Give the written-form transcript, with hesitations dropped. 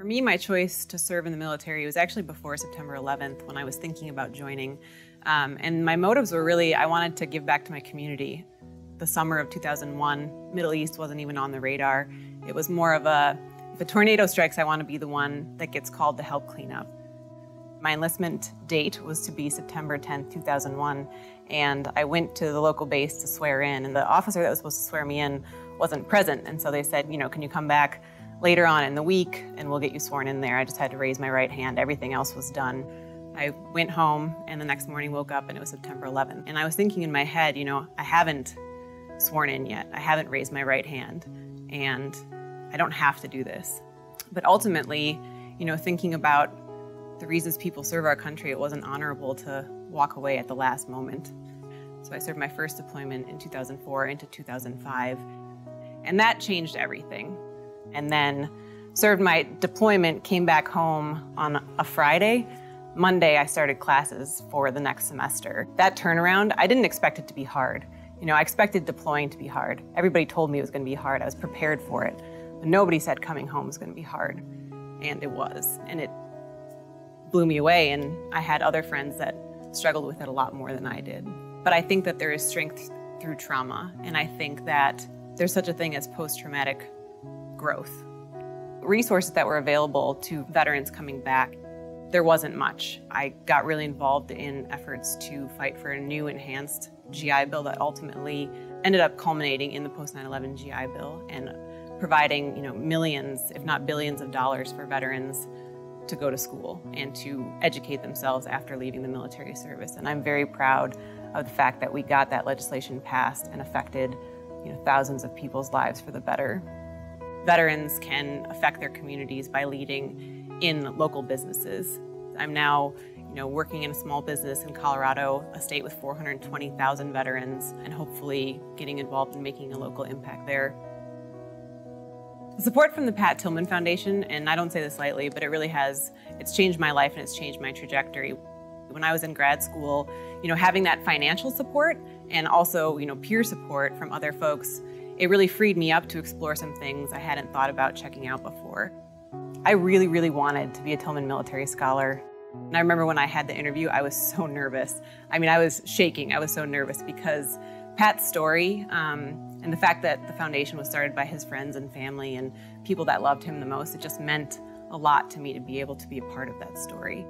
For me, my choice to serve in the military was actually before September 11th when I was thinking about joining. And my motives were really, I wanted to give back to my community. The summer of 2001, Middle East wasn't even on the radar. It was more of a, if a tornado strikes, I want to be the one that gets called to help clean up. My enlistment date was to be September 10th, 2001, and I went to the local base to swear in, and the officer that was supposed to swear me in wasn't present, and so they said, can you come back later on in the week and we'll get you sworn in there. I just had to raise my right hand. Everything else was done. I went home and the next morning woke up and it was September 11th. And I was thinking in my head, I haven't sworn in yet. I haven't raised my right hand and I don't have to do this. But ultimately, thinking about the reasons people serve our country, it wasn't honorable to walk away at the last moment. So I served my first deployment in 2004 into 2005, and that changed everything. And then served my deployment, came back home on a Friday. Monday, I started classes for the next semester. That turnaround, I didn't expect it to be hard. I expected deploying to be hard. Everybody told me it was going to be hard. I was prepared for it. But nobody said coming home was going to be hard. And it was. And it blew me away. And I had other friends that struggled with it a lot more than I did. But I think that there is strength through trauma. And I think that there's such a thing as post-traumatic growth. Resources that were available to veterans coming back, there wasn't much. I got really involved in efforts to fight for a new enhanced GI Bill that ultimately ended up culminating in the post-9/11 GI Bill and providing millions, if not billions of dollars for veterans to go to school and to educate themselves after leaving the military service. And I'm very proud of the fact that we got that legislation passed and affected thousands of people's lives for the better. Veterans can affect their communities by leading in local businesses. I'm now, working in a small business in Colorado, a state with 420,000 veterans, and hopefully getting involved in making a local impact there. The support from the Tillman Foundation, and I don't say this lightly, but it really has, it's changed my life and it's changed my trajectory. When I was in grad school, having that financial support and also, peer support from other folks, it really freed me up to explore some things I hadn't thought about checking out before. I really, really wanted to be a Tillman military scholar. And I remember when I had the interview, I was so nervous. I was shaking. I was so nervous because Pat's story and the fact that the foundation was started by his friends and family and people that loved him the most, it just meant a lot to me to be able to be a part of that story.